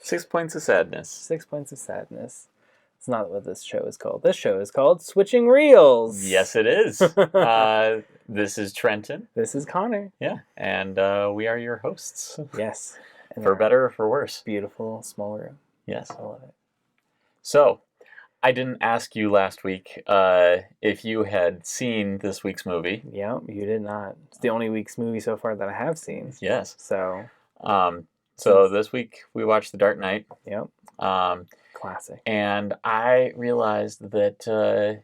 6 Points of Sadness. 6 Points of Sadness. It's not what this show is called. This show is called Switching Reels. Yes, it is. This is Trenton. This is Connor. Yeah, and we are your hosts. Yes. For better or for worse. Beautiful, small room. Yes. I love it. So, I didn't ask you last week if you had seen this week's movie. Yeah, you did not. It's the only week's movie so far that I have seen. Yes. So this week we watched The Dark Knight. Yep. Classic. And I realized that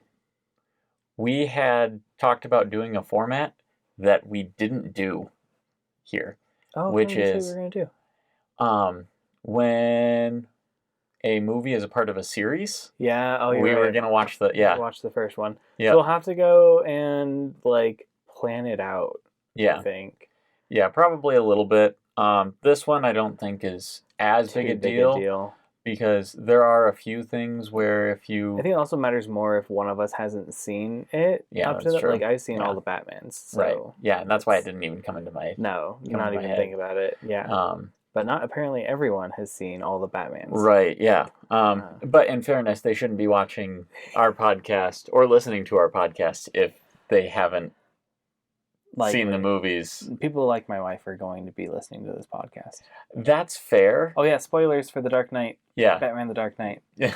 we had talked about doing a format that we didn't do here. Oh, which is what we're gonna do. When a movie is a part of a series. Yeah. Oh, we were gonna watch the first one. Yeah. So we'll have to go and plan it out. Yeah. I think. Yeah, probably a little bit. This one I don't think is as big a deal. Because there are a few things where if you... I think it also matters more if one of us hasn't seen it. Yeah, up to that's true. I've seen all the Batmans. So right. Yeah, and that's why it didn't even come into my... No, not even think about it. Yeah. But not apparently everyone has seen all the Batmans. Right, yeah. But in fairness, they shouldn't be watching our podcast or listening to our podcast if they haven't seen the movies. People like my wife are going to be listening to this podcast. That's fair. Oh yeah, spoilers for The Dark Knight. Yeah. Batman The Dark Knight. Yeah.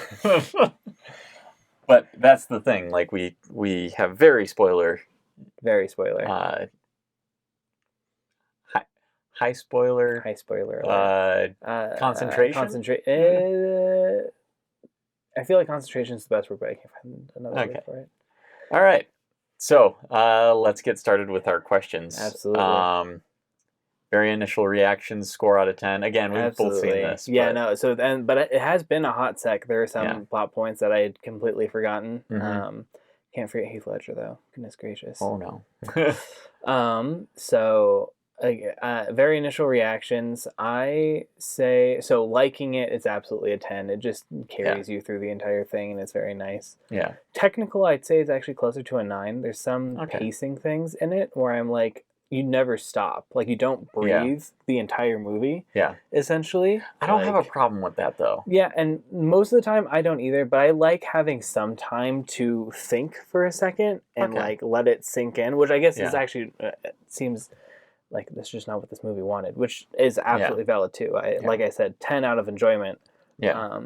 But that's the thing. We have very spoiler. Very spoiler. High spoiler. High spoiler. Concentration. I feel like concentration is the best word, but I can't find another word for it. All right. So let's get started with our questions. Absolutely. Very initial reactions, score out of 10. Again, we've both seen this. Yeah, no. So but it has been a hot sec. There are some plot points that I had completely forgotten. Mm-hmm. Can't forget Heath Ledger though. Goodness gracious. Oh no. So very initial reactions. I say so. Liking it, it's absolutely a 10. It just carries you through the entire thing, and it's very nice. Yeah. Technical, I'd say it's actually closer to a 9. There's some pacing things in it where I'm like, you never stop. You don't breathe the entire movie. Yeah. Essentially. I don't have a problem with that, though. Yeah, and most of the time, I don't either, but I like having some time to think for a second and, let it sink in, which I guess is actually, seems like that's just not what this movie wanted, which is absolutely valid, too. Like I said, 10 out of enjoyment. Yeah.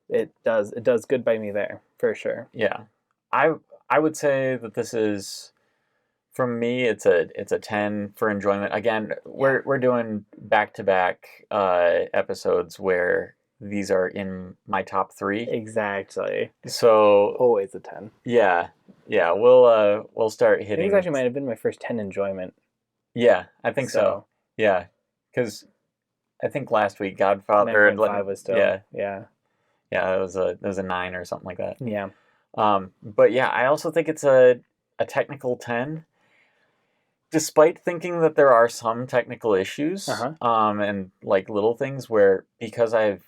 It does good by me there, for sure. Yeah. I would say that this is... From me, it's a 10 for enjoyment. Again, we're doing back-to-back episodes where these are in my top 3. Exactly. So always a 10. Yeah. We'll start hitting. I think it actually might have been my first 10 enjoyment. Yeah, I think so. Yeah, because I think last week Godfather 9.5 was still. Yeah. It was a 9 or something like that. Yeah. But yeah, I also think it's a technical 10. Despite thinking that there are some technical issues, and little things where, because I've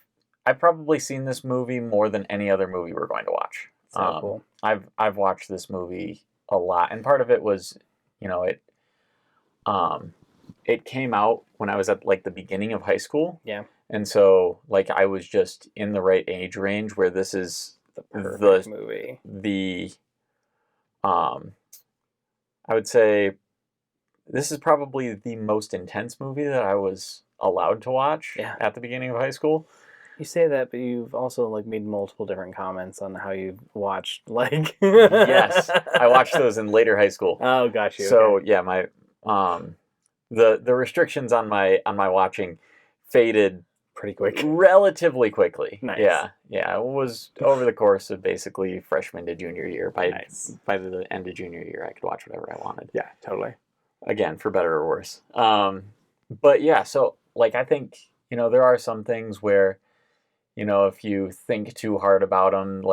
probably seen this movie more than any other movie we're going to watch. So cool. I've watched this movie a lot, and part of it was, it came out when I was at the beginning of high school. Yeah. And so I was just in the right age range where this is the perfect movie. I would say this is probably the most intense movie that I was allowed to watch at the beginning of high school. You say that, but you've also made multiple different comments on how you've watched Yes, I watched those in later high school. Oh, got you. So yeah, my the restrictions on my watching faded pretty quick, relatively quickly. Nice. Yeah. It was over the course of basically freshman to junior year. By the end of junior year, I could watch whatever I wanted. Yeah, totally. Again, for better or worse. But yeah, so I think there are some things where if you think too hard about them,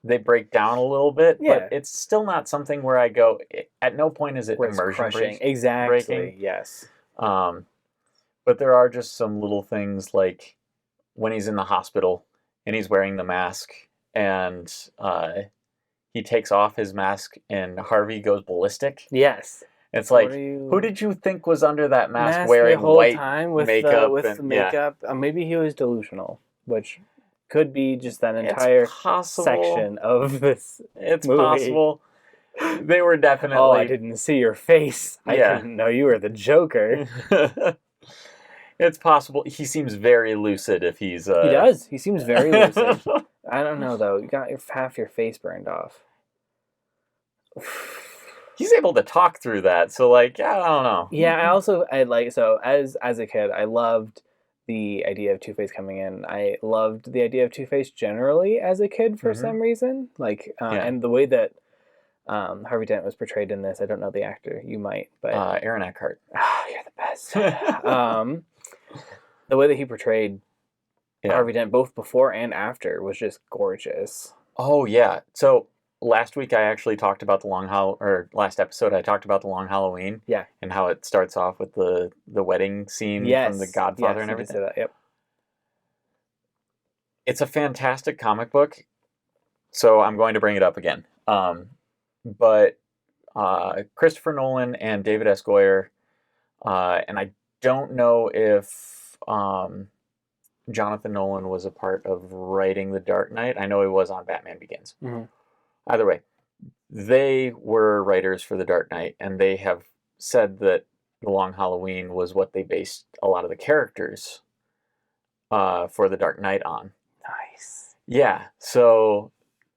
they break down a little bit. Yeah. But it's still not something where I go. At no point is it immersion breaking. Exactly. Yes. But there are just some little things like when he's in the hospital and he's wearing the mask and he takes off his mask and Harvey goes ballistic. Yes. It's like, who did you think was under that mask wearing the whole white time with makeup? The makeup. Maybe he was delusional, which could be just that entire section of this It's movie. Possible. They were definitely... Oh, I didn't see your face. I didn't know you were the Joker. It's possible. He seems very lucid if he's... He does. He seems very lucid. I don't know, though. You got half your face burned off. He's able to talk through that, so, like, I don't know. Yeah, as a kid, I loved the idea of Two-Face coming in. I loved the idea of Two-Face generally as a kid for some reason. Like, and the way that Harvey Dent was portrayed in this, I don't know the actor. You might, but... Aaron Eckhart. You're the best. The way that he portrayed Harvey Dent, both before and after, was just gorgeous. Oh, yeah. So... Last week I actually talked about last episode I talked about the Long Halloween. Yeah. And how it starts off with the wedding scene from The Godfather and everything. That, yep. It's a fantastic comic book, so I'm going to bring it up again. But Christopher Nolan and David S. Goyer, and I don't know if Jonathan Nolan was a part of writing The Dark Knight. I know he was on Batman Begins. Mm-hmm. Either way, they were writers for The Dark Knight, and they have said that The Long Halloween was what they based a lot of the characters for The Dark Knight on. Nice. Yeah, so,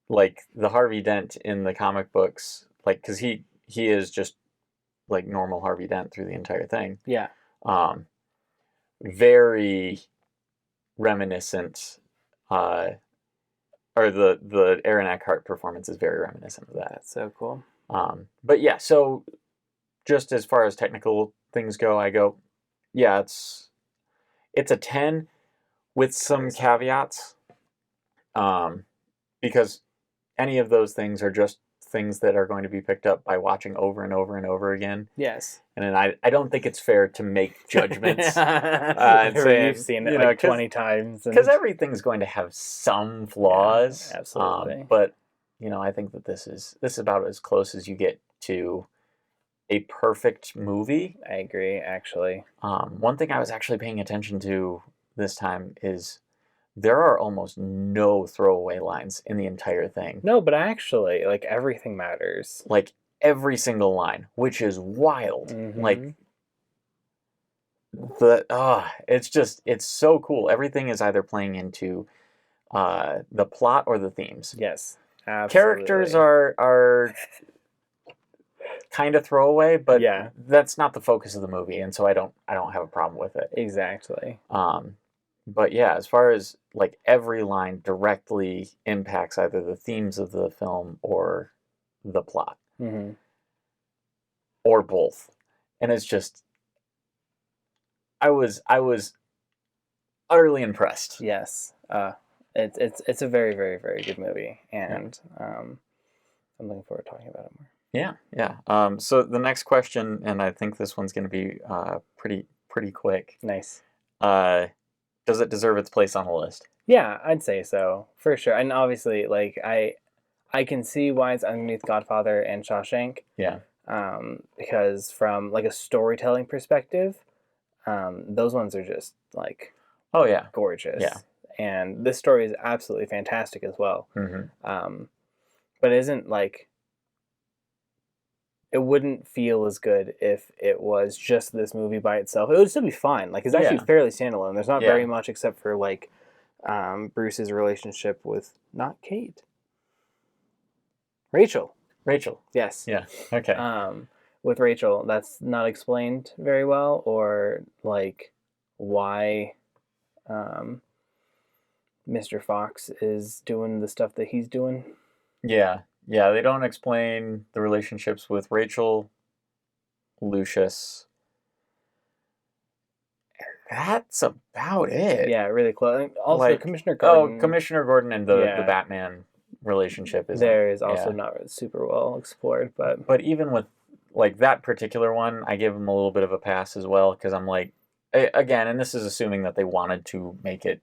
like, the Harvey Dent in the comic books, like, because he is just, like, normal Harvey Dent through the entire thing. Yeah. Very reminiscent... or the Aaron Eckhart performance is very reminiscent of that. That's so cool. But yeah, so just as far as technical things go, I go, yeah, it's a 10 with some caveats. Because any of those things are just things that are going to be picked up by watching over and over and over again. Yes. And then I don't think it's fair to make judgments. You've seen it like 20 times. Because everything's going to have some flaws. Yeah, absolutely. But, I think that this is about as close as you get to a perfect movie. I agree, actually. One thing I was actually paying attention to this time is... there are almost no throwaway lines in the entire thing. No, but actually, like, everything matters. Like, every single line, which is wild. Mm-hmm. Like, it's so cool. Everything is either playing into the plot or the themes. Yes, absolutely. Characters are kind of throwaway, but that's not the focus of the movie, and so I don't have a problem with it. Exactly. But yeah, as far as, like, every line directly impacts either the themes of the film or the plot. Mm-hmm. Or both. And it's just... I was utterly impressed. Yes. It's a very, very, very good movie. And I'm looking forward to talking about it more. Yeah. So the next question, and I think this one's going to be pretty quick. Nice. Does it deserve its place on the list? Yeah, I'd say so, for sure. And obviously, like, I can see why it's underneath Godfather and Shawshank. Yeah. Because from, like, a storytelling perspective, those ones are just, like... oh, yeah. Gorgeous. Yeah. And this story is absolutely fantastic as well. Mm-hmm. But it isn't, like... it wouldn't feel as good if it was just this movie by itself. It would still be fine. Like, it's actually fairly standalone. There's not very much except for, like, Bruce's relationship with, not Kate. Rachel. Yes. Yeah. Okay. With Rachel, that's not explained very well, or, like, why Mr. Fox is doing the stuff that he's doing. Yeah. Yeah, they don't explain the relationships with Rachel, Lucius. That's about it. Yeah, really close. Also, like, Commissioner Gordon. Oh, Commissioner Gordon and the Batman relationship is also not super well explored. But even with, like, that particular one, I give them a little bit of a pass as well, because I'm like, again, and this is assuming that they wanted to make it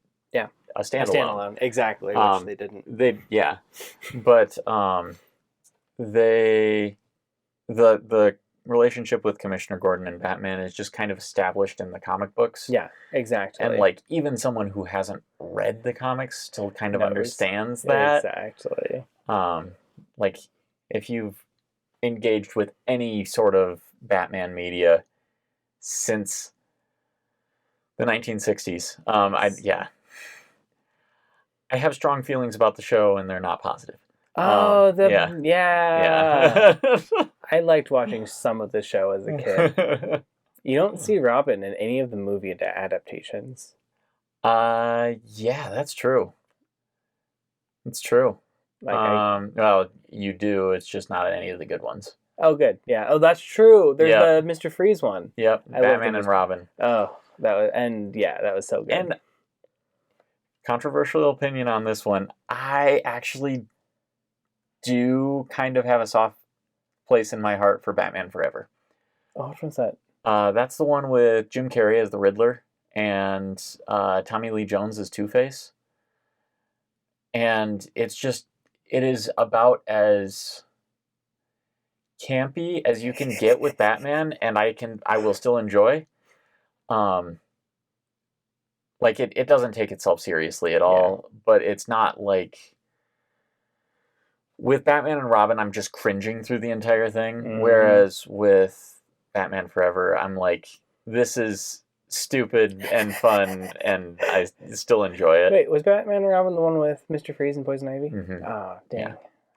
a standalone. Exactly, which they didn't. But the relationship with Commissioner Gordon and Batman is just kind of established in the comic books. Yeah, exactly. And like even someone who hasn't read the comics still kind of understands that. Exactly. Like if you've engaged with any sort of Batman media since the 1960s, I have strong feelings about the show, and they're not positive. Yeah. I liked watching some of the show as a kid. You don't see Robin in any of the movie adaptations. Yeah, that's true. It's true. Well, you do. It's just not any of the good ones. Oh, good. Yeah. Oh, that's true. There's the Mr. Freeze one. Yep. Batman and Robin. Oh, that was so good. And controversial opinion on this one, I actually do kind of have a soft place in my heart for Batman Forever. Oh, which one's that? That's the one with Jim Carrey as the Riddler and Tommy Lee Jones as Two-Face. And it is about as campy as you can get with Batman, and I will still enjoy. Like it doesn't take itself seriously at all, but it's not like with Batman and Robin, I'm just cringing through the entire thing. Whereas with Batman Forever, I'm like, this is stupid and fun, and I still enjoy it. Wait, was Batman and Robin the one with Mr. Freeze and Poison Ivy? Mm-hmm. Oh, dang. Yeah.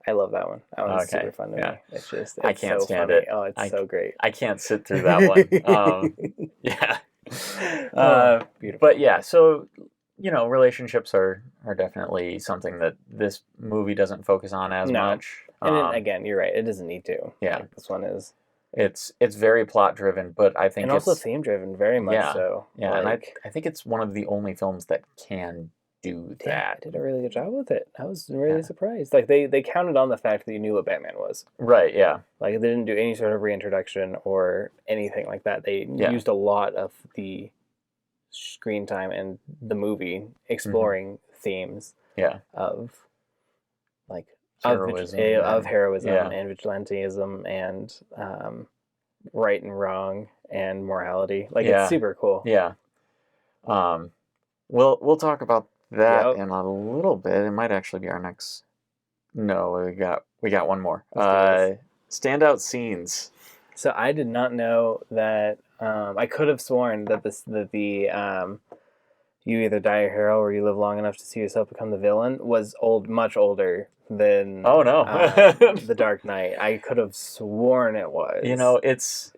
I love that one. That one's super fun to me. It's I can't stand funny. it. Oh, it's so great. I can't sit through that one. Yeah. Beautiful. But yeah, so, relationships are definitely something that this movie doesn't focus on as much. And again, you're right. It doesn't need to. Yeah. Like this one is. It's very plot driven, but I think and also theme driven, very much so. Yeah, and I think it's one of the only films that can do that. They did a really good job with it. I was really surprised. Like they counted on the fact that you knew what Batman was. Right. Yeah. Like they didn't do any sort of reintroduction or anything like that. They used a lot of the screen time and the movie exploring themes. Yeah. Of like. Heroism of heroism and vigilantism and right and wrong and morality. Like it's super cool. Yeah. We'll talk about that in a little bit. It might actually be our next. No, we got one more. Standout scenes. So I did not know that. I could have sworn that the you either die a hero or you live long enough to see yourself become the villain was much older than The Dark Knight. I could have sworn it was.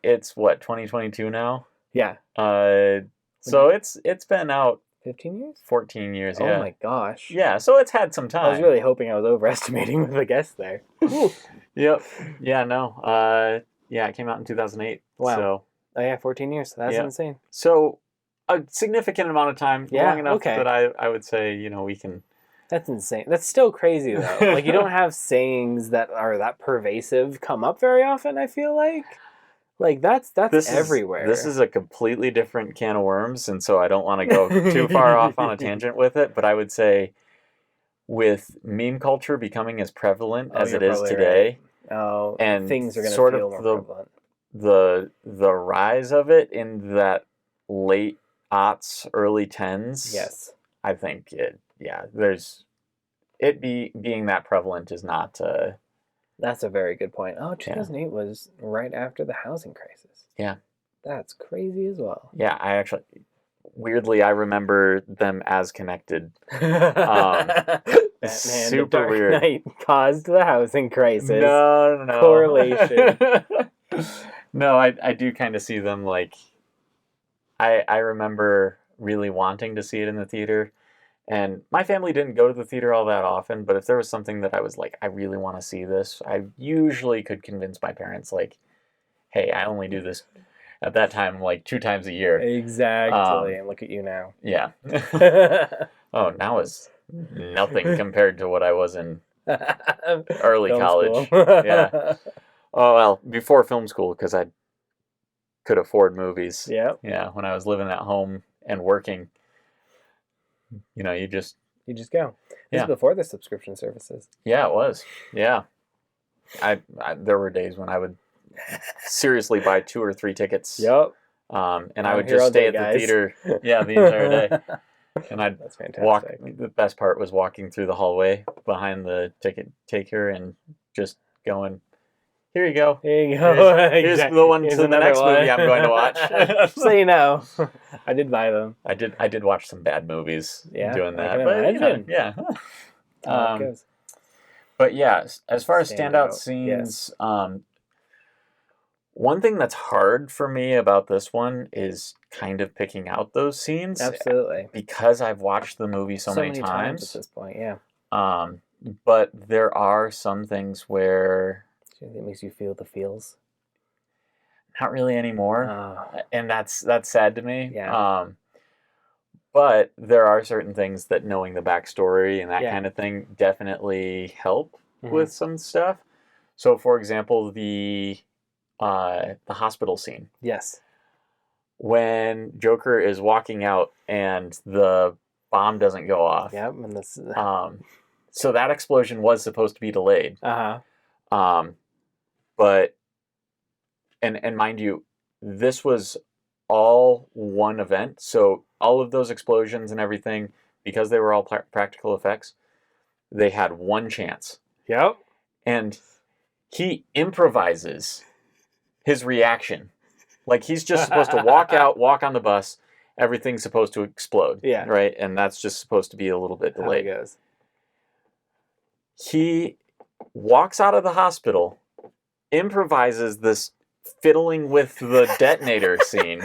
It's what, 2022 now? Yeah. So it's been out 15 years? 14 years, yeah. Oh my gosh. Yeah, so it's had some time. I was really hoping I was overestimating with the guess there. Yep. Yeah, no. It came out in 2008. Wow. So. Oh yeah, 14 years. That's insane. So a significant amount of time, long enough that I would say, we can... That's insane. That's still crazy, though. Like, you don't have sayings that are that pervasive come up very often, I feel like. Like, that's everywhere. This is a completely different can of worms, and so I don't want to go too far off on a tangent with it, but I would say with meme culture becoming as prevalent as it is today, and things are going to feel more prevalent. The rise of it in that late aughts, early 10s. Yes. I think being that prevalent is not... That's a very good point. Oh, 2008 was right after the housing crisis. Yeah. That's crazy as well. Yeah, weirdly, I remember them as connected. Batman, super the Dark weird. Knight caused the housing crisis. No. Correlation. No, I do kind of see them like... I remember really wanting to see it in the theater, and my family didn't go to the theater all that often, but if there was something that I was like, I really want to see this, I usually could convince my parents, like, hey, I only do this at that time like 2 times a year. Exactly. And look at you now. Yeah. Oh, now is nothing compared to what I was in early film college. Yeah. Oh, well, before film school, because I could afford movies. Yeah. Yeah. When I was living at home and working, you just go. This is before the subscription services. Yeah, it was. Yeah. I there were days when I would seriously buy 2 or 3 tickets. Yep. And I would just stay at the theater, the entire day. And I'd That's fantastic. The best part was walking through the hallway behind the ticket taker and just going, here you go. Here you go. Here's the one to the next movie I'm going to watch. So you know, I did buy them. I did watch some bad movies doing that. I can imagine. Yeah. Goes. But yeah, as far as standout scenes, one thing that's hard for me about this one is kind of picking out those scenes. Absolutely. Because I've watched the movie so many times at this point, yeah. But there are some things where it makes you feel the feels. Not really anymore. And that's sad to me. Yeah. But there are certain things that knowing the backstory and that kind of thing definitely help with some stuff. So, for example, the hospital scene. Yes. When Joker is walking out and the bomb doesn't go off. Yep. And this. So that explosion was supposed to be delayed. But and mind you, this was all one event. So all of those explosions and everything, because they were all practical effects, they had one chance. Yep. And he improvises his reaction. Like he's just supposed to walk out, walk on the bus, everything's supposed to explode. Yeah. Right? And that's just supposed to be a little bit delayed. How it goes. He walks out of the hospital, improvises this fiddling with the detonator scene.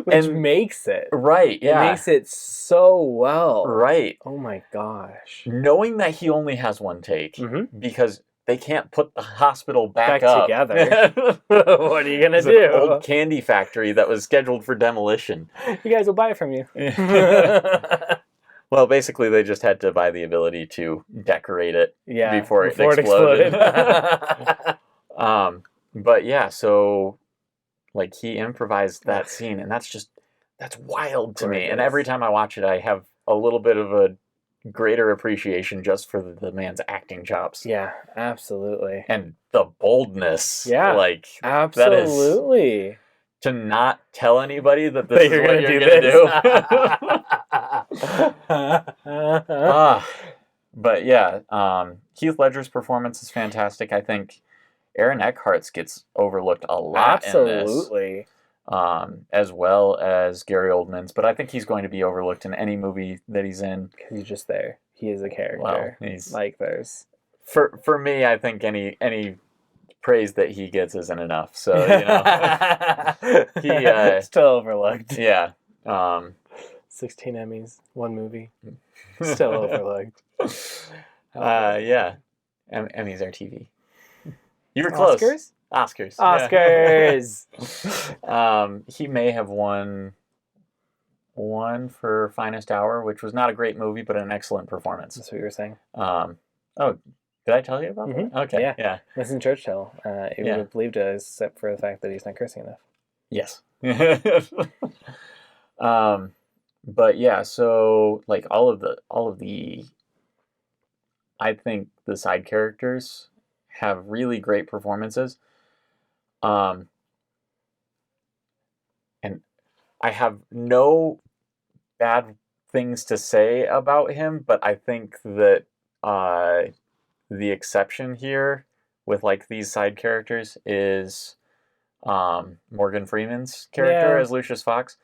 Which makes it. Right, yeah. It makes it so well. Right. Oh my gosh. Knowing that he only has one take, because they can't put the hospital back up. Together. What are you going to do? An old candy factory that was scheduled for demolition. You guys will buy it from you. Well, basically, they just had to buy the ability to decorate it before it exploded. But yeah, so like he improvised that scene, and that's wild to me. And every time I watch it, I have a little bit of a greater appreciation just for the man's acting chops. Yeah, absolutely. And the boldness. Yeah, like absolutely. That is, to not tell anybody that this is what you're going to do. But yeah, Heath Ledger's performance is fantastic. I think Aaron Eckhart's gets overlooked a lot in this. As well as Gary Oldman's. But I think he's going to be overlooked in any movie that he's in. Because he's just there. He is a character. Well, he's like there's... For me, I think any praise that he gets isn't enough. So, you know. He still overlooked. Yeah. 16 Emmys, one movie. Still overlooked. Yeah. Emmys are TV. You were close. Oscars. He may have won for Finest Hour, which was not a great movie, but an excellent performance. That's what you were saying. Did I tell you about that? Okay. Yeah. Winston Churchill. It would have believed it, except for the fact that he's not cursing enough. Yes. But yeah, so like all of the I think the side characters have really great performances. And I have no bad things to say about him, but I think that the exception here with like these side characters is Morgan Freeman's character as Lucius Fox.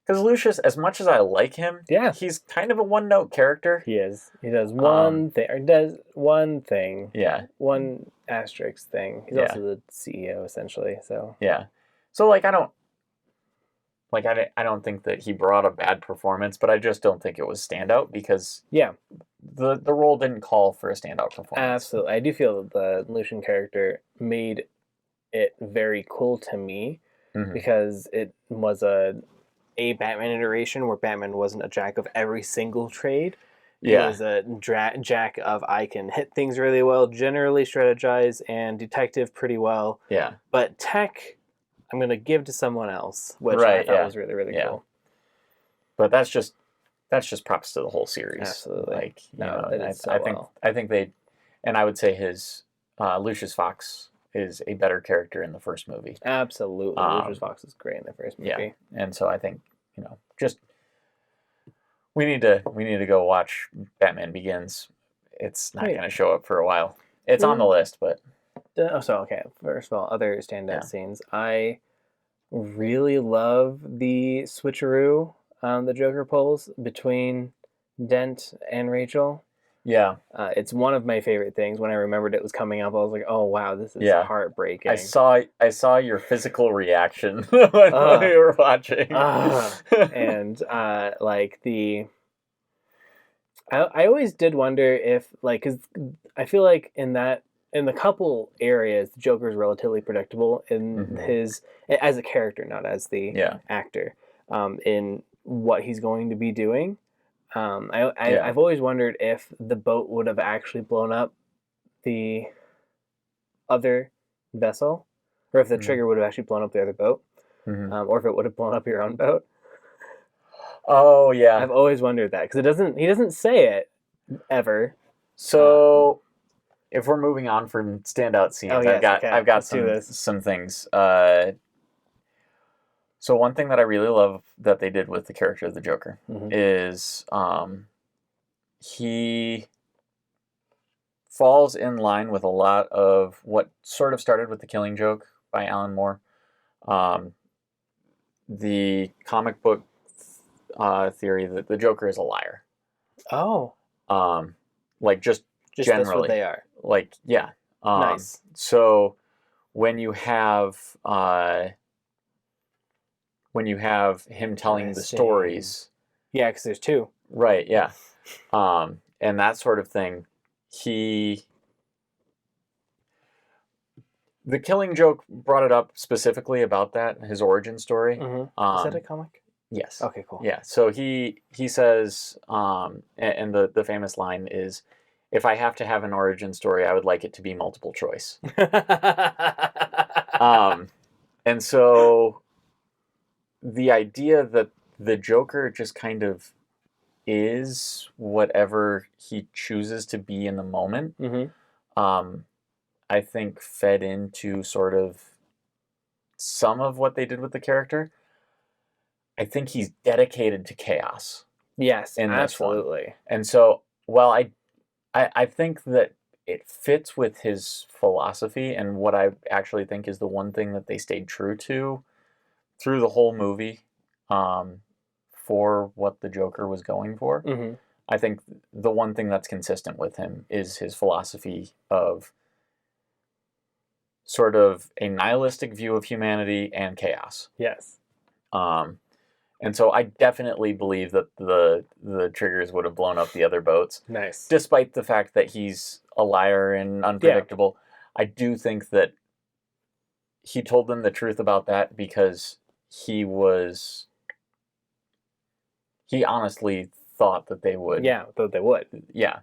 Because Lucius, as much as I like him, he's kind of a one-note character. He is. He does one thing. Or does one thing. Yeah. One asterisk thing. He's also the CEO, essentially. So. Yeah. So, like, I don't think that he brought a bad performance, but I just don't think it was standout because the role didn't call for a standout performance. Absolutely. I do feel that the Lucian character made it very cool to me because it was a Batman iteration where Batman wasn't a jack of every single trade. He was a jack of I can hit things really well, generally strategize, and detective pretty well. Yeah. But tech, I'm going to give to someone else, which I thought was really, really cool. But that's just props to the whole series. Absolutely. Like, I think they, and I would say his Lucius Fox is a better character in the first movie. Absolutely. Lucius Fox is great in the first movie. Yeah. And so I think, just we need to go watch Batman Begins. It's not going to show up for a while. It's on the list, but okay. First of all, other standout scenes. I really love the switcheroo the Joker pulls between Dent and Rachel. Yeah. It's one of my favorite things. When I remembered it was coming up, I was like, oh wow, this is heartbreaking. I saw your physical reaction when we were watching. And like I always did wonder if, like, because I feel like in the couple areas, the Joker is relatively predictable in his, as a character, not as the actor, in what he's going to be doing. I've always wondered if the boat would have actually blown up the other vessel, or if the trigger would have actually blown up the other boat, or if it would have blown up your own boat. Oh yeah, I've always wondered that because he doesn't say it ever. So if we're moving on from standout scenes, I've got some things. So one thing that I really love that they did with the character of the Joker is he falls in line with a lot of what sort of started with The Killing Joke by Alan Moore. The comic book theory that the Joker is a liar. Oh. Like just generally. That's what they are. Like, yeah. Nice. So when you have him telling the stories. Yeah, because there's two. Right, yeah. And that sort of thing, The Killing Joke brought it up specifically about that, his origin story. Is that a comic? Yes. Okay, cool. Yeah, so he says, and the famous line is, if I have to have an origin story, I would like it to be multiple choice. And so the idea that the Joker just kind of is whatever he chooses to be in the moment, I think fed into sort of some of what they did with the character. I think he's dedicated to chaos. Yes, in absolutely. This one. And so, while I think that it fits with his philosophy and what I actually think is the one thing that they stayed true to through the whole movie, for what the Joker was going for. I think the one thing that's consistent with him is his philosophy of sort of a nihilistic view of humanity and chaos. Yes. And so I definitely believe that the triggers would have blown up the other boats. Nice. Despite the fact that he's a liar and unpredictable. Yeah. I do think that he told them the truth about that because he honestly thought that they would. Yeah, thought they would. Yeah.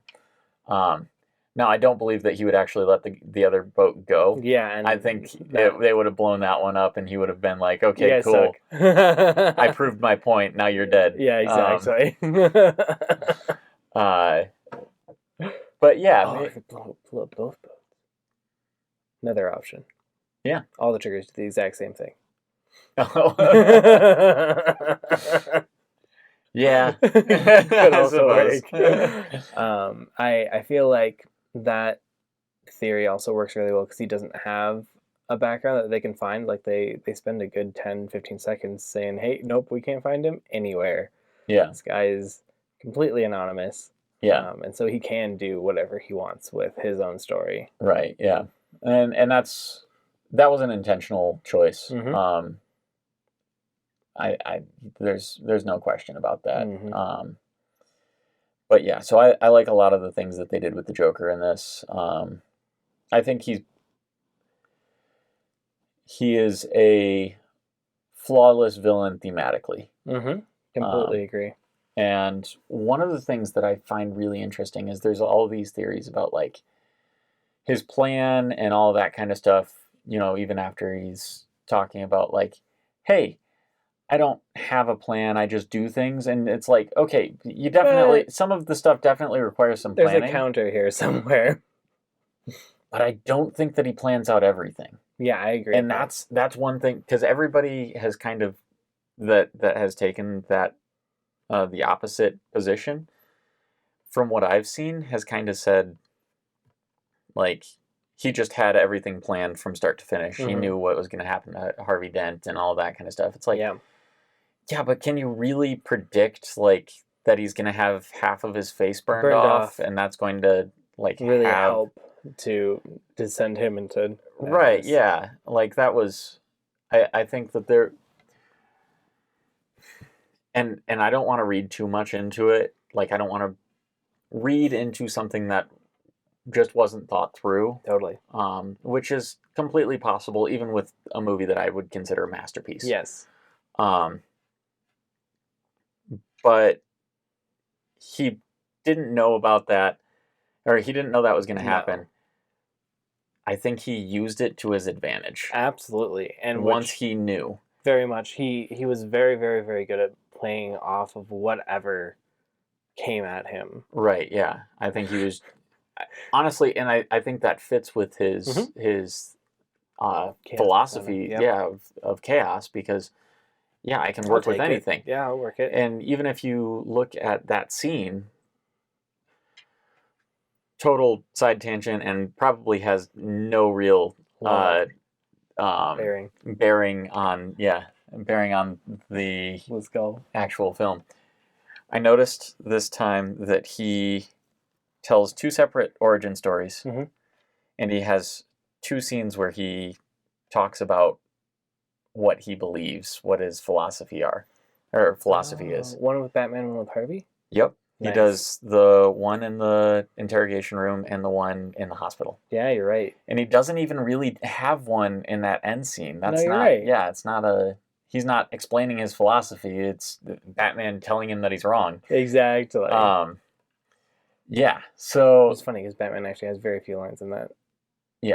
Now, I don't believe that he would actually let the other boat go. Yeah, and I think they would have blown that one up, and he would have been like, okay, cool. I proved my point. Now you're dead. Yeah, exactly. But yeah. If it blew up both boats. Another option. Yeah. All the triggers do the exact same thing. Yeah. Could also work. I feel like that theory also works really well because he doesn't have a background that they can find. Like they spend a good 10-15 seconds saying, hey, nope, we can't find him anywhere. Yeah. This guy is completely anonymous. Yeah. And so he can do whatever he wants with his own story. Right, yeah. And that was an intentional choice. There's no question about that. But yeah, so I like a lot of the things that they did with the Joker in this. I think he is a flawless villain thematically. Completely agree. And one of the things that I find really interesting is there's all these theories about like his plan and all that kind of stuff, even after he's talking about like, hey, I don't have a plan, I just do things. And it's like, okay, you definitely, some of the stuff definitely requires some planning. There's a counter here somewhere. but I don't think that he plans out everything. Yeah, I agree. And that's one thing, because everybody has kind of that has taken that the opposite position. From what I've seen, has kind of said, like, he just had everything planned from start to finish. He knew what was going to happen to Harvey Dent and all that kind of stuff. It's like, yeah, but can you really predict, like, that he's going to have half of his face burned off, and that's going to, like, really help to send him into... Right, yeah. Like, that was... I think that there... And I don't want to read too much into it. Like, I don't want to read into something that just wasn't thought through. Totally. Which is completely possible, even with a movie that I would consider a masterpiece. Yes. But he didn't know about that, or he didn't know that was going to happen. No. I think he used it to his advantage. Absolutely. And once he knew. Very much. He was very, very, very good at playing off of whatever came at him. Right, yeah. I think he was... Honestly, and I think that fits with his philosophy of chaos, because... Yeah, I can work with anything. Yeah, I'll work it. And even if you look at that scene, total side tangent, and probably has no real bearing on the Let's go. actual film. I noticed this time that he tells 2 separate origin stories, and he has 2 scenes where he talks about what he believes, what his philosophy is. One with Batman, one with Harvey? Yep. Nice. He does the one in the interrogation room and the one in the hospital. Yeah, you're right. And he doesn't even really have one in that end scene. That's you're right. Yeah, it's not he's not explaining his philosophy. It's Batman telling him that he's wrong. Exactly. Yeah, so... It's funny because Batman actually has very few lines in that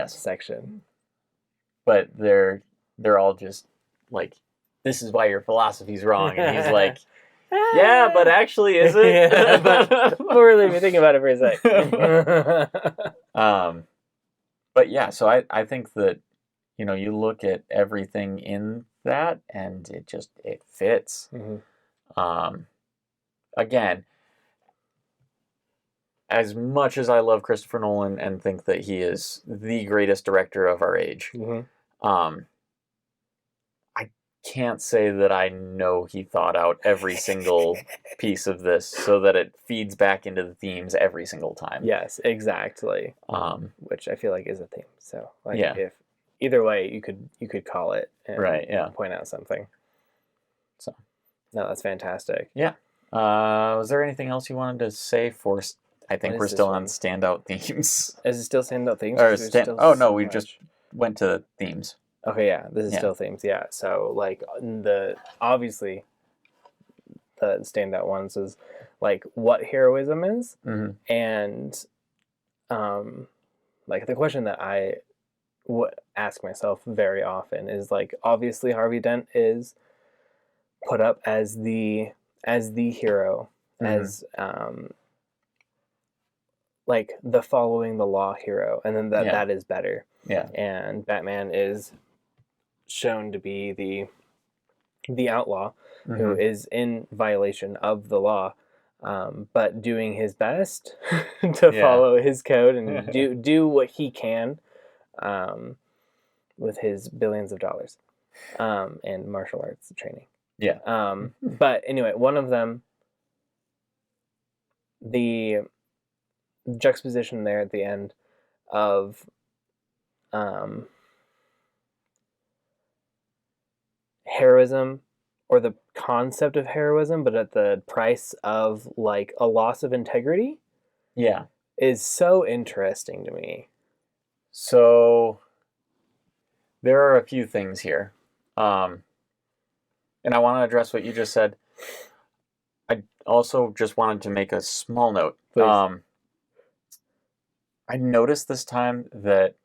section. But they're all just like, this is why your philosophy's wrong. And he's like, yeah, but actually, is it? But really, if you think about it for a sec. But yeah, so I think that, you look at everything in that, and it fits. Again, as much as I love Christopher Nolan and think that he is the greatest director of our age, can't say that I know he thought out every single piece of this so that it feeds back into the themes every single time. Yes, exactly. Which I feel like is a theme. So, if either way, you could call it and point out something. So, no, that's fantastic. Yeah. Was there anything else you wanted to say for? I think we're still on standout themes. Is it still standout themes? We just went to themes. Okay, yeah, this is still themes, yeah. So, obviously, the standout ones is, what heroism is, and, the question that I would ask myself very often is, obviously Harvey Dent is put up as the hero, as, the following the law hero, and then that is better. Yeah. And Batman is shown to be the outlaw who is in violation of the law, but doing his best to follow his code and do what he can with his billions of dollars and martial arts training. Yeah. But anyway, one of them, the juxtaposition there at the end of heroism, or the concept of heroism, but at the price of a loss of integrity, is so interesting to me. So there are a few things here, and I want to address what you just said. I also just wanted to make a small note. Please. I noticed this time that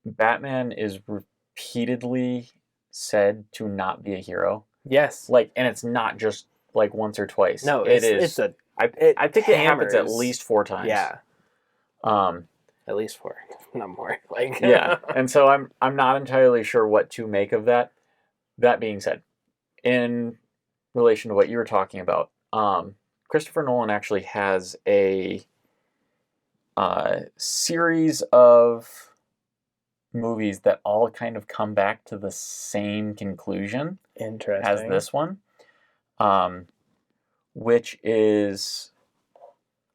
Batman is repeatedly said to not be a hero. Yes. And it's not just once or twice. No, I think it happens at least 4 times. Yeah. At least 4, not more. Like yeah, and so I'm not entirely sure what to make of that. That being said, in relation to what you were talking about, Christopher Nolan actually has a series of movies that all kind of come back to the same conclusion as this one, which is,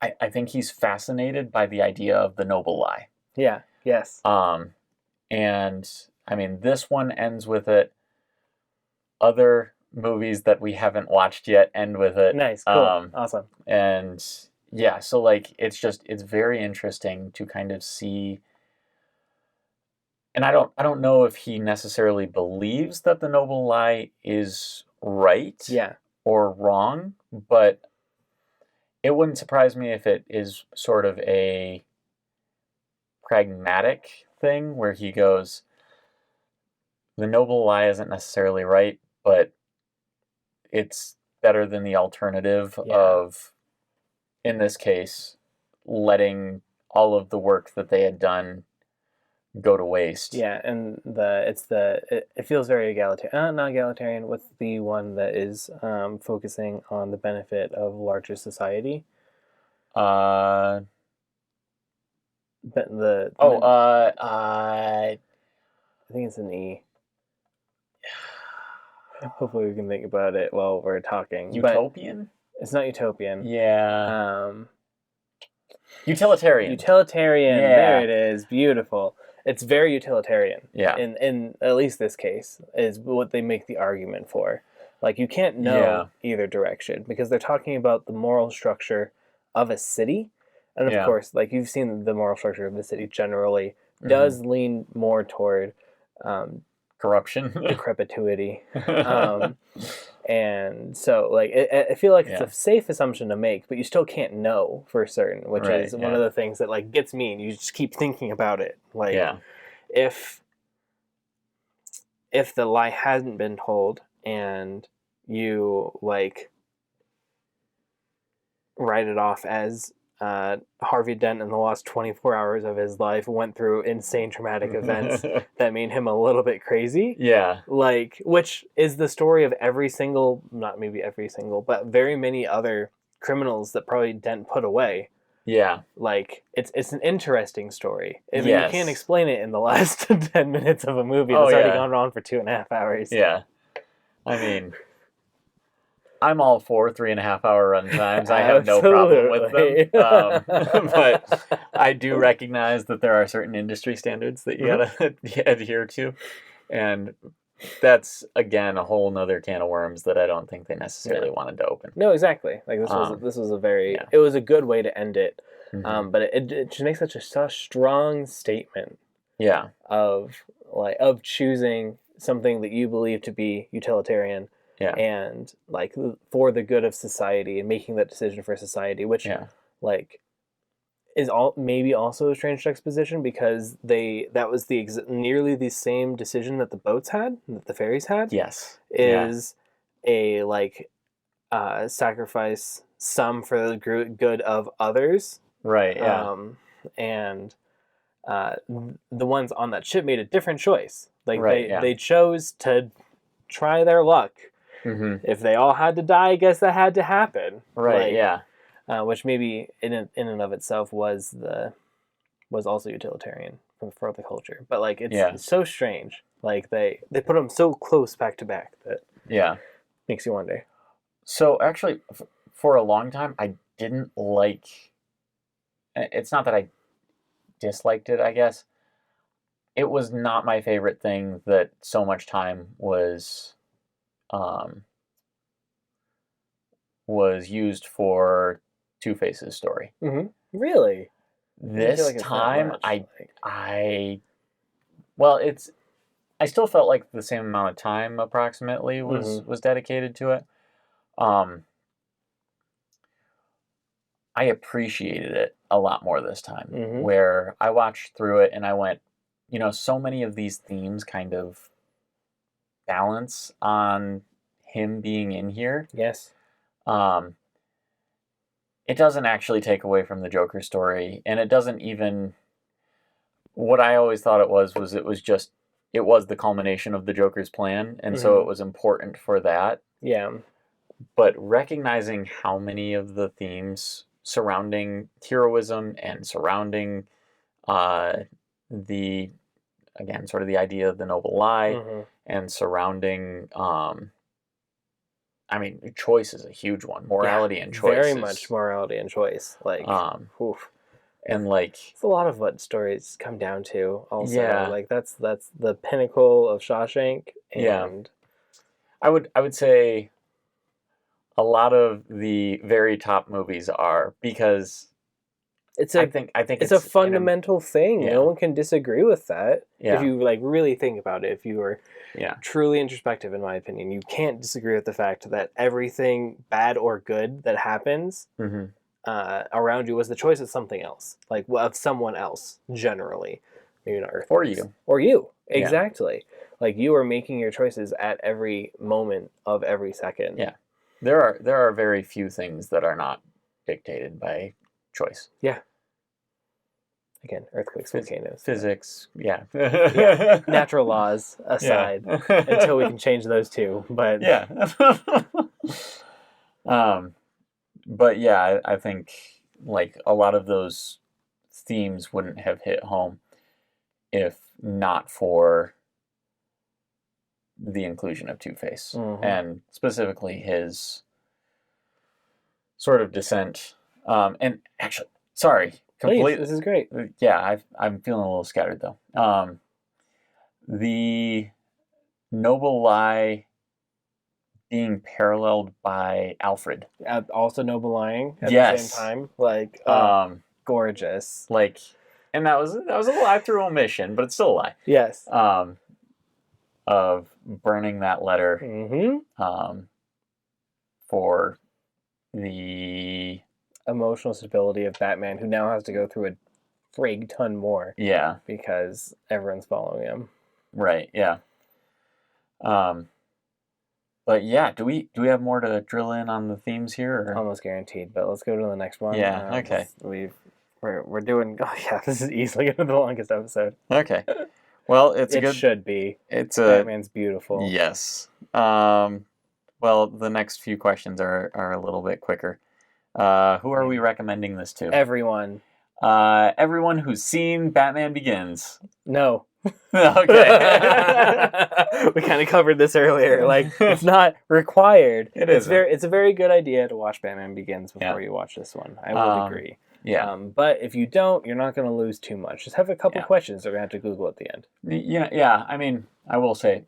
I think he's fascinated by the idea of the noble lie. Yeah. Yes. And I mean, this one ends with it. Other movies that we haven't watched yet end with it. Nice. Cool. Awesome. And yeah, so like it's very interesting to kind of see. And I don't know if he necessarily believes that the noble lie is right, yeah, or wrong, but it wouldn't surprise me if it is sort of a pragmatic thing where he goes, the noble lie isn't necessarily right, but it's better than the alternative of, in this case, letting all of the work that they had done go to waste. Yeah, and it feels very egalitarian. Not egalitarian. What's the one that is focusing on the benefit of larger society? I think it's an E. Hopefully we can think about it while we're talking. Utopian? But it's not utopian. Yeah. Utilitarian. Utilitarian. Yeah. There it is. Beautiful. It's very utilitarian. Yeah. In at least this case is what they make the argument for. Like you can't know either direction because they're talking about the moral structure of a city. And of course, like you've seen the moral structure of the city generally does lean more toward corruption, decrepituity, and so like I feel like it's a safe assumption to make, but you still can't know for certain, which is one of the things that like gets me. And you just keep thinking about it, like if the lie hasn't been told and you like write it off as Harvey Dent in the last 24 hours of his life went through insane traumatic events that made him a little bit crazy. Yeah. Like, which is the story of every single, not maybe every single, but very many other criminals that probably Dent put away. Yeah. Like, it's an interesting story. I mean, you can't explain it in the last 10 minutes of a movie that's already gone on for 2.5 hours. Yeah. I mean, I'm all for 3.5 hour run times. I have no problem with them. But I do recognize that there are certain industry standards that you gotta adhere to. And that's, again, a whole nother can of worms that I don't think they necessarily wanted to open. No, exactly. Like this was a very, it was a good way to end it. But it just makes such a strong statement. Yeah. Of choosing something that you believe to be utilitarian. Yeah. And like for the good of society and making that decision for society, which like is maybe also a strange juxtaposition because that was nearly the same decision that the boats had, that the ferries had. Yes. Is a like sacrifice some for the good of others. Right. Yeah. And the ones on that ship made a different choice. Like they chose to try their luck. If they all had to die, I guess that had to happen. Right. Which maybe in and of itself was also utilitarian for the culture. But like it's so strange. Like they put them so close back to back that makes you wonder. So actually, for a long time, I didn't like. It's not that I disliked it. I guess it was not my favorite thing that so much time was used for Two-Face's story. Really? This time, I still felt like the same amount of time approximately was dedicated to it. I appreciated it a lot more this time, where I watched through it and I went, so many of these themes kind of balance on him being in here. Yes. It doesn't actually take away from the Joker story, and it doesn't even what I always thought it was the culmination of the Joker's plan, and so it was important for that. Yeah. But recognizing how many of the themes surrounding heroism and surrounding the idea of the noble lie and surrounding choice is a huge one. Morality and choice. Very much morality and choice. Like oof. And like it's a lot of what stories come down to also. Like that's the pinnacle of Shawshank. And I would say a lot of the very top movies are, because I think it's a fundamental thing. Yeah. No one can disagree with that. Yeah. If you like really think about it, if you are truly introspective, in my opinion, you can't disagree with the fact that everything bad or good that happens around you was the choice of something else, like of someone else. Generally, maybe not Earth or you exactly. Like you are making your choices at every moment of every second. Yeah, there are very few things that are not dictated by choice. Yeah. Again, earthquakes, volcanoes. Physics, yeah. Natural laws aside, until we can change those two. But yeah. But yeah, I think like a lot of those themes wouldn't have hit home if not for the inclusion of Two-Face, and specifically his sort of descent. And actually, sorry. Please, this is great. Yeah, I'm feeling a little scattered though. The noble lie being paralleled by Alfred. Also noble lying at the same time. Like gorgeous. Like, and that was a lie through omission, but it's still a lie. Yes. Of burning that letter. For the emotional stability of Batman, who now has to go through a frig ton more. Yeah. Because everyone's following him. Right, yeah. But yeah, do we have more to drill in on the themes here? Or? Almost guaranteed, but let's go to the next one. Yeah, okay. We're doing this is easily going to be the longest episode. Okay. Well, it should be. Batman's beautiful. Yes. Well, the next few questions are a little bit quicker. Who are we recommending this to? Everyone. Everyone who's seen Batman Begins. No. Okay. We kind of covered this earlier. Like, it's not required. It's a very good idea to watch Batman Begins before you watch this one. I would agree. Yeah. But if you don't, you're not going to lose too much. Just have a couple questions that we're going to have to Google at the end. Yeah. I mean, I will say,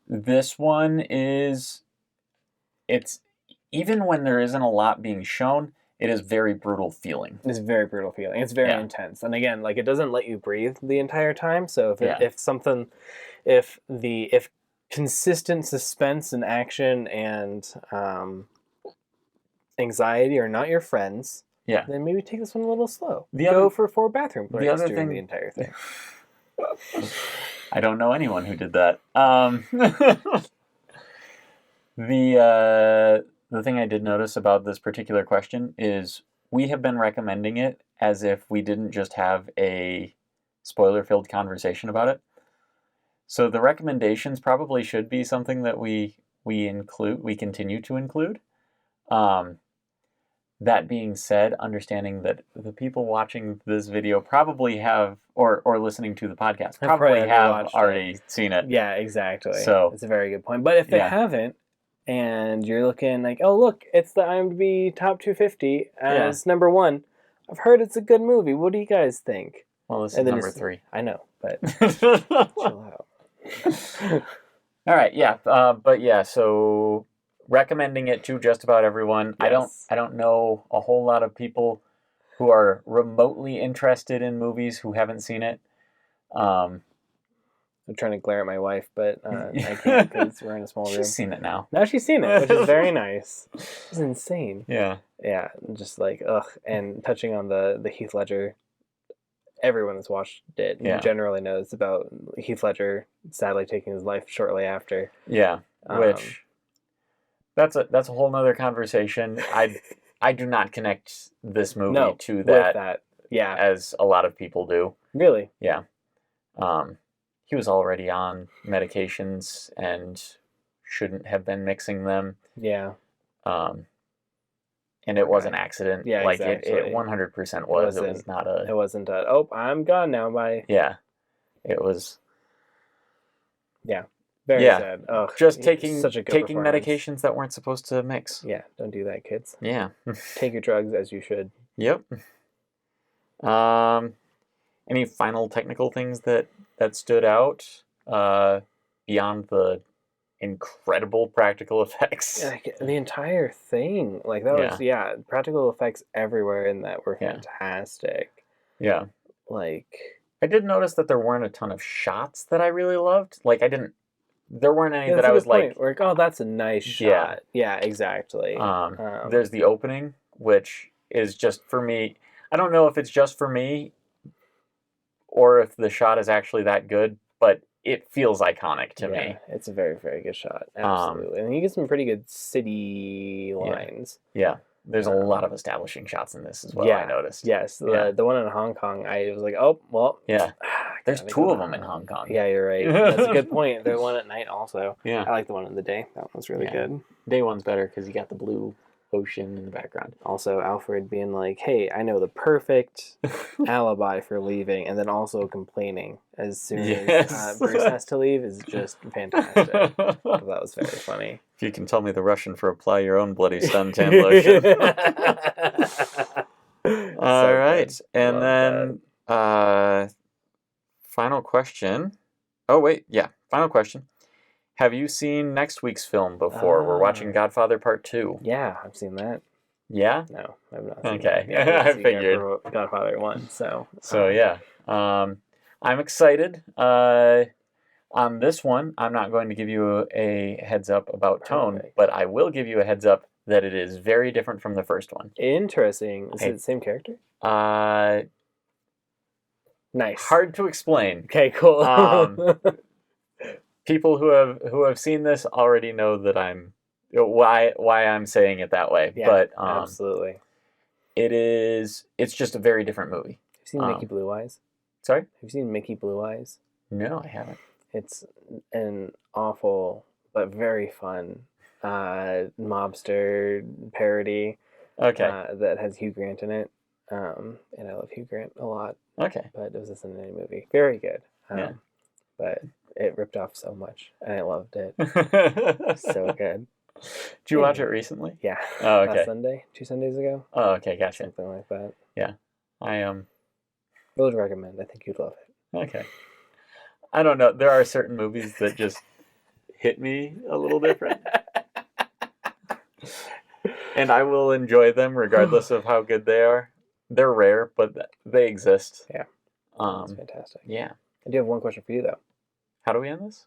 this one it's even when there isn't a lot being shown, it is very brutal feeling. It's very brutal feeling. It's very intense. And again, like, it doesn't let you breathe the entire time. So if consistent suspense and action and anxiety are not your friends, then maybe take this one a little slow. Go for 4 bathroom breaks during the entire thing. I don't know anyone who did that. The thing I did notice about this particular question is we have been recommending it as if we didn't just have a spoiler-filled conversation about it. So the recommendations probably should be something that we continue to include. That being said, understanding that the people watching this video probably have, or listening to the podcast, probably have already seen it. Yeah, exactly. So it's a very good point. But if they haven't, and you're looking like, oh, look, it's the IMDb Top 250 as number 1. I've heard it's a good movie. What do you guys think? Well, this is number 3. I know, but chill out. All right, yeah. But yeah, so recommending it to just about everyone. Yes. I don't know a whole lot of people who are remotely interested in movies who haven't seen it. I'm trying to glare at my wife, but I can't because we're in a small room. She's seen it now. Now she's seen it, which is very nice. It's insane. Yeah. Yeah, just like, ugh. And touching on the Heath Ledger, everyone that's watched it generally knows about Heath Ledger sadly taking his life shortly after. Yeah, which that's a whole nother conversation. I do not connect this movie to that. Yeah, as a lot of people do. Really? Yeah. He was already on medications and shouldn't have been mixing them. Yeah. And it was an accident. Yeah, like exactly. it 100% was. It was not a... It wasn't a, oh, I'm gone now, bye. Yeah. It was... Yeah. Very sad. Ugh, just taking taking medications that weren't supposed to mix. Yeah, don't do that, kids. Yeah. Take your drugs as you should. Yep. Any final technical things that stood out beyond the incredible practical effects? Like, the entire thing, like that was practical effects everywhere in that were fantastic. Yeah. Like, I did notice that there weren't a ton of shots that I really loved. Like, there weren't any that I was like, oh, that's a nice shot. Yeah, exactly. There's the opening, which is just for me. I don't know if it's just for me or if the shot is actually that good, but it feels iconic to me. It's a very, very good shot. Absolutely. And you get some pretty good city lines. Yeah. There's a lot of establishing shots in this as well, I noticed. Yes. The one in Hong Kong, I was like, oh, well. Yeah. There's two of them in Hong Kong. Yeah, you're right. That's a good point. There's one at night also. Yeah. I like the one in the day. That one's really good. Day one's better because you got the blue ocean in the background. Also, Alfred being like, hey, I know the perfect alibi for leaving, and then also complaining as soon as Bruce has to leave is just fantastic. That was very funny. If you can tell me the Russian for apply your own bloody suntan lotion. All right. And then final question. Oh, wait. Yeah. Final question. Have you seen next week's film before? We're watching Godfather Part 2. Yeah, I've seen that. Yeah? No, I've not seen that. Yeah, I figured. Godfather 1, so... yeah. I'm excited. On this one, I'm not going to give you a heads up about tone, but I will give you a heads up that it is very different from the first one. Interesting. Is it the same character? Nice. Hard to explain. Okay, cool. People who have seen this already know that why I'm saying it that way. Yeah, but absolutely. It's just a very different movie. Have you seen Mickey Blue Eyes? Sorry? Have you seen Mickey Blue Eyes? No, I haven't. It's an awful but very fun mobster parody. Okay. That has Hugh Grant in it. And I love Hugh Grant a lot. Okay. But it was just in any movie. Very good. Yeah. But it ripped off so much, and I loved it. So good. Did you watch it recently? Yeah. Oh, okay. Last Sunday, 2 Sundays ago. Oh, okay, gotcha. Something like that. Yeah, I would recommend. I think you'd love it. Okay. I don't know. There are certain movies that just hit me a little different, and I will enjoy them regardless of how good they are. They're rare, but they exist. Yeah. That's fantastic. Yeah. I do have one question for you, though. How do we end this?